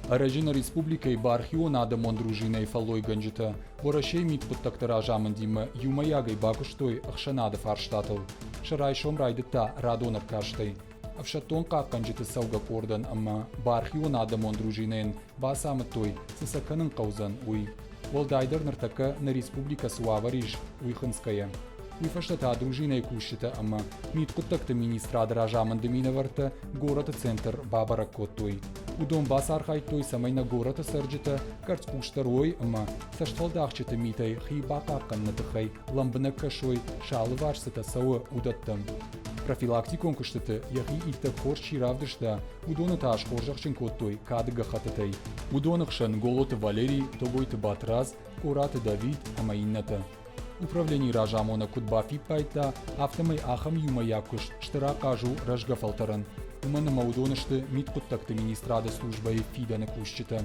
Arăjină Republikei Barhionada Mondrujinei Faloi Ganjita, Borashei mit puttaktara jamandima Yumayagay Bakushtoy Akshanada Farshtatel, Sharai Shomraidita Radonab Kashtay. Avshaton Kakanjita Sauga Kordan Amma Barhionada Mondrujinen Basamatoy, Sisakanan Kauzan Ui. Волдайдер нартака на Республика Суавариж, Уйханская. Уйфаштата дружина и кущата, ама миткоттакта министра дражаман деминаварта, гората център Бабара Коттой. Удом басархай той самай на гората сърджата, карц пуштарой, ама саштвалдахчета митай, хибакакан натахай, ламбана кашой, шалварсата сауа удаттам. Профилактикон кущата, яхи итта хорши равдышта, удоната аш хоржахчен коттой, кадыга хататай. Удонахшан голота Валерий, тобойта Батраз, кората Давид, ама инната. Управление Ражамона Кутбафи Пайта, автомай Ахам Юмаякуш, Штара кажу Ражгафалтаран. Умана Маудонашта Миткоттакта министрада служба и фида на кущата.